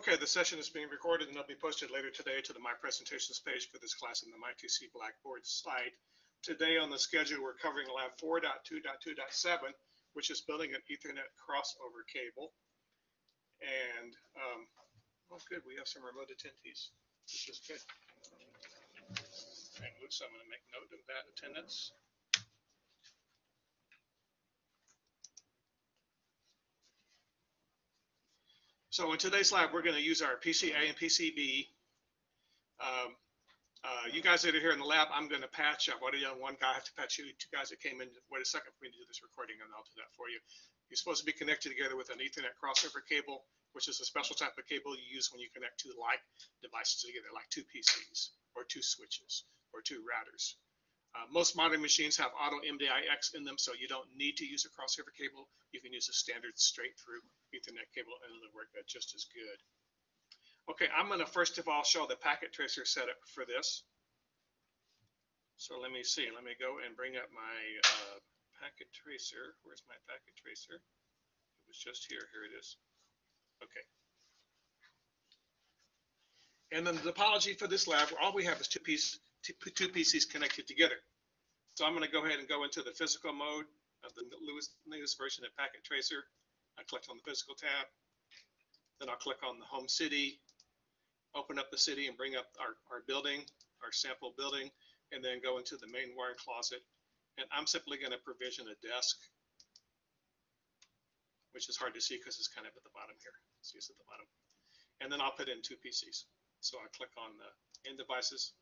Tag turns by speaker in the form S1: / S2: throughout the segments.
S1: Okay, the session is being recorded and it'll be posted later today to the My Presentations page for this class in the MyTC Blackboard site. Today on the schedule, we're covering Lab 4.2.2.7, which is building an Ethernet crossover cable. And, well, good, we have some remote attendees, which is good. And so I'm going to make note of that attendance. So in today's lab, we're going to use our PCA and PCB. You guys that are here in the lab, I'm going to patch. I've already done one guy. I have to patch you. Two guys that came in. Wait a second for me to do this recording, and I'll do that for you. You're supposed to be connected together with an Ethernet crossover cable, which is a special type of cable you use when you connect two like devices together, like two PCs or two switches or two routers. Most modern machines have auto MDIX in them, so you don't need to use a crossover cable. You can use a standard straight through Ethernet cable and it'll work just as good. Okay, I'm going to first of all show the packet tracer setup for this. So let me see. Let me go and bring up my packet tracer. Where's my packet tracer? It was just here. Here it is. Okay. And then the topology for this lab, all we have is two PCs connected together. So I'm going to go ahead and go into the physical mode of the newest version of packet tracer. I click on the physical tab. Then I'll click on the home city, open up the city and bring up our building, our sample building, and then go into the main wiring closet. And I'm simply going to provision a desk, which is hard to see because it's kind of at the bottom here. See, it's at the bottom. And then I'll put in two PCs. So I click on the end devices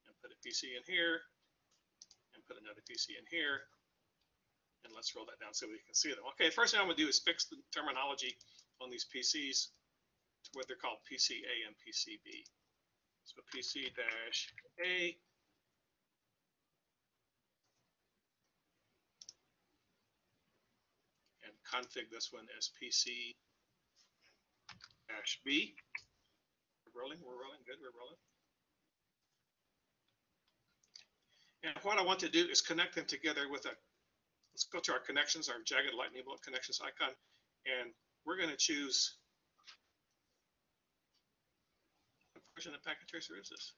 S1: and put a PC in here and put another PC in here. And let's roll that down so we can see them. Okay, first thing I'm going to do is fix the terminology on these PCs to what they're called PCA and PCB. So PC-A and config this one as PC-B. We're rolling, good, we're rolling. And what I want to do is connect them together with a, let's go to our connections, our jagged lightning bolt connections icon, and we're going to choose, what version of packet tracer is this?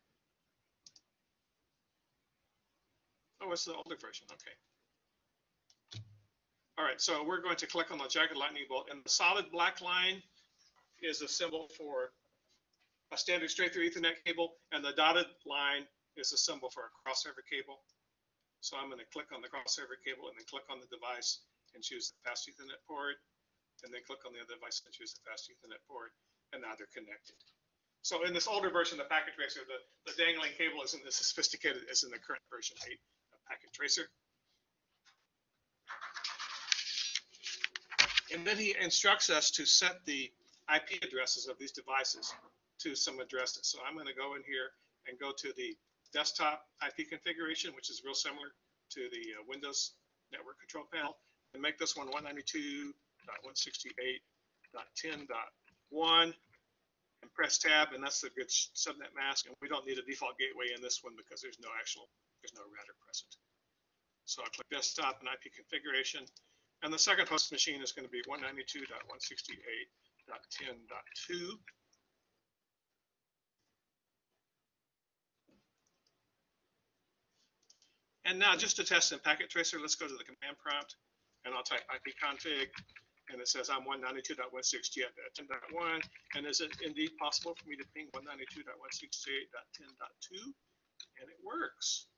S1: Oh, it's the older version, okay. All right, so we're going to click on the jagged lightning bolt, and the solid black line is a symbol for a standard straight through Ethernet cable, and the dotted line is a symbol for a crossover cable. So I'm going to click on the crossover cable and then click on the device and choose the fast Ethernet port, and then click on the other device and choose the fast Ethernet port, and now they're connected. So in this older version of packet tracer, the dangling cable isn't as sophisticated as in the current version 8 of packet tracer. And then he instructs us to set the IP addresses of these devices to some addresses. So I'm going to go in here and go to the desktop IP configuration, which is real similar to the Windows network control panel, and make this one 192.168.10.1 and press tab, and that's a good subnet mask, and we don't need a default gateway in this one because there's no router present. So I click desktop and IP configuration, and the second host machine is going to be 192.168.10.2. And now just to test in packet tracer, let's go to the command prompt and I'll type ipconfig, and it says I'm 192.168.10.1, and is it indeed possible for me to ping 192.168.10.2? And it works.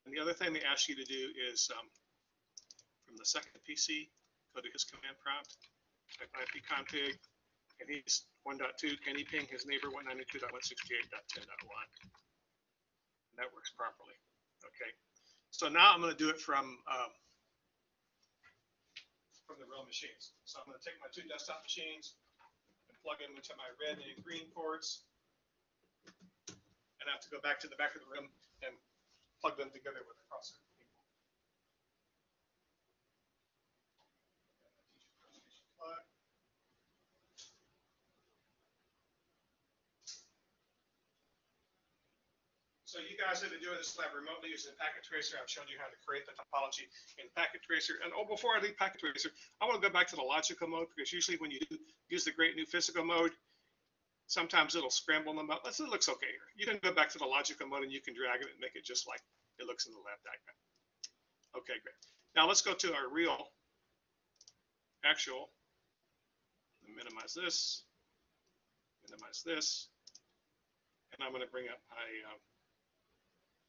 S1: And the other thing they ask you to do is from the second PC, go to his command prompt, type ipconfig, and he's 1.2, can he ping his neighbor 192.168.10.1? And that works properly. Okay, so now I'm going to do it from the real machines. So I'm going to take my two desktop machines and plug them into my red and green ports, and I have to go back to the back of the room and plug them together with a crossover cable. So So you guys have been doing this lab remotely using Packet Tracer. I've shown you how to create the topology in Packet Tracer. And before I leave Packet Tracer, I want to go back to the logical mode, because usually when you do use the great new physical mode, sometimes it'll scramble them up. It looks okay here. You can go back to the logical mode and you can drag it and make it just like it looks in the lab diagram. Okay, great. Now let's go to our real actual. Minimize this, and I'm going to bring up my,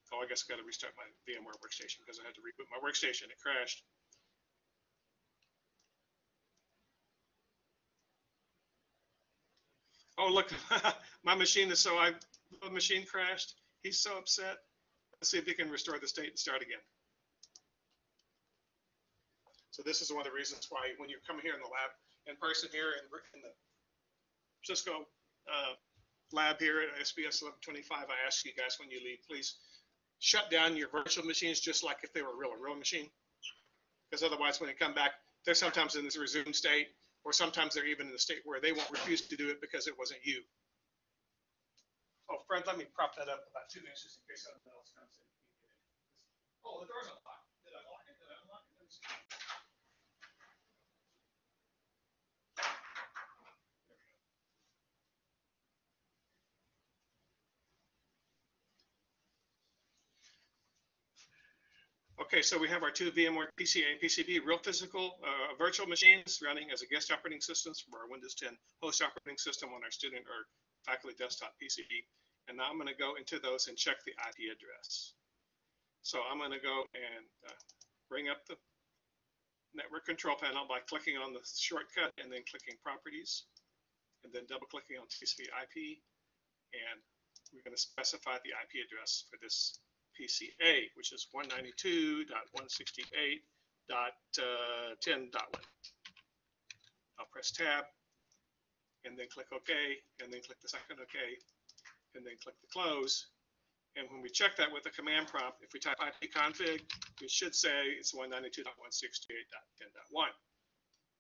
S1: I guess I got to restart my VMware workstation because I had to reboot my workstation. It crashed. Oh, look, my machine is the machine crashed. He's so upset. Let's see if he can restore the state and start again. So this is one of the reasons why when you come here in the lab, in person here in the Cisco lab here at SBS 1125, I ask you guys when you leave, please shut down your virtual machines just like if they were a real machine. Because otherwise when they come back, they're sometimes in this resumed state, or sometimes they're even in a state where they won't refuse to do it because it wasn't you. Oh, friends, let me prop that up about 2 inches in case something else comes in. Oh, the door's unlocked. Did I lock it? Did I unlock it? Let me see. Okay, so we have our 2 VMware PCA and PCB real physical virtual machines running as a guest operating systems for our Windows 10 host operating system on our student or faculty desktop PCB. And now I'm going to go into those and check the IP address. So I'm going to go and bring up the network control panel by clicking on the shortcut and then clicking properties and then double clicking on TCP IP. And we're going to specify the IP address for this PCA, which is 192.168.10.1. I'll press tab and then click OK, and then click the second OK, and then click the close. And when we check that with the command prompt, if we type ipconfig, it should say it's 192.168.10.1.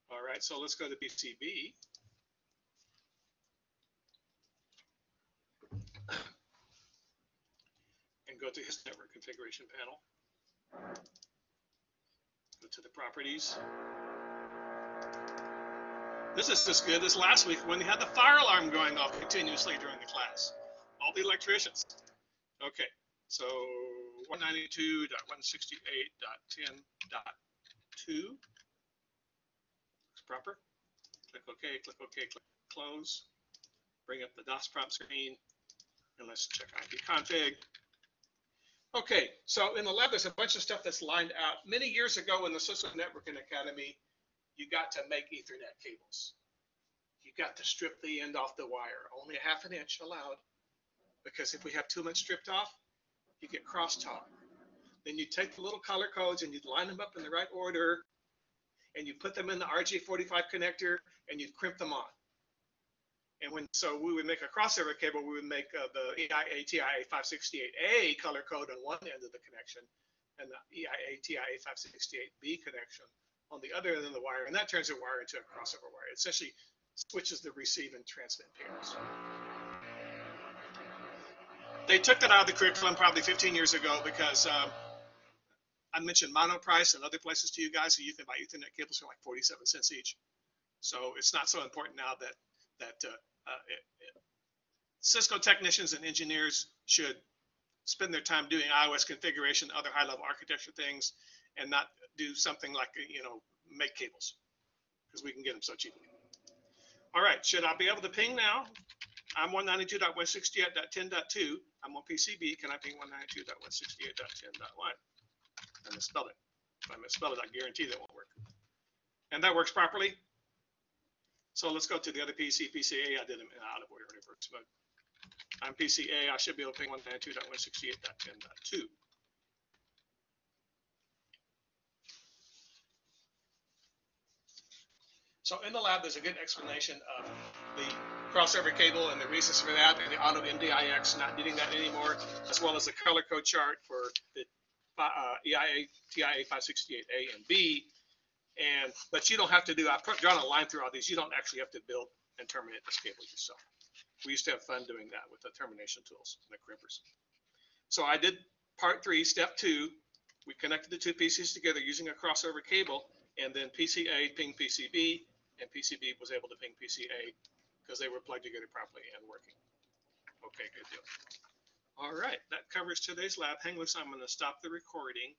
S1: All right, so let's go to PCB. And go to his network configuration panel. Go to the properties. This is as good as last week when they had the fire alarm going off continuously during the class. All the electricians. Okay, so 192.168.10.2. Looks proper. Click OK, click OK, click close. Bring up the DOS prompt screen, and let's check ipconfig. Okay, so in the lab, there's a bunch of stuff that's lined out. Many years ago in the Cisco Networking Academy, you got to make Ethernet cables. You got to strip the end off the wire, only a ½ inch allowed, because if we have too much stripped off, you get crosstalk. Then you take the little color codes and you line them up in the right order, and you put them in the RJ45 connector, and you crimp them on. And so we would make a crossover cable, we would make the EIA-TIA-568A color code on one end of the connection and the EIA-TIA-568B connection on the other end of the wire. And that turns the wire into a crossover wire. It essentially switches the receive and transmit pairs. They took that out of the curriculum probably 15 years ago because I mentioned monoprice and other places to you guys, so you can buy Ethernet cables for like 47 cents each. So it's not so important now that Cisco technicians and engineers should spend their time doing iOS configuration, other high-level architecture things, and not do something like, make cables, because we can get them so cheaply. All right, should I be able to ping now? I'm 192.168.10.2. I'm on PCB. Can I ping 192.168.10.1? I misspelled it. If I misspelled it, I guarantee that won't work. And that works properly. So let's go to the other PCA. I did them in out of order in reverse mode. I'm PCA. I should be able to ping 192.168.10.2. So in the lab, there's a good explanation of the crossover cable and the reasons for that, and the auto MDIX not needing that anymore, as well as the color code chart for the EIA-TIA-568A and B. But you don't have to do, I've drawn a line through all these. You don't actually have to build and terminate this cable yourself. We used to have fun doing that with the termination tools and the crimpers. So I did part 3, step 2. We connected the two PCs together using a crossover cable, and then PCA pinged PCB, and PCB was able to ping PCA because they were plugged together properly and working. Okay, good deal. All right, that covers today's lab. Hang loose, I'm going to stop the recording.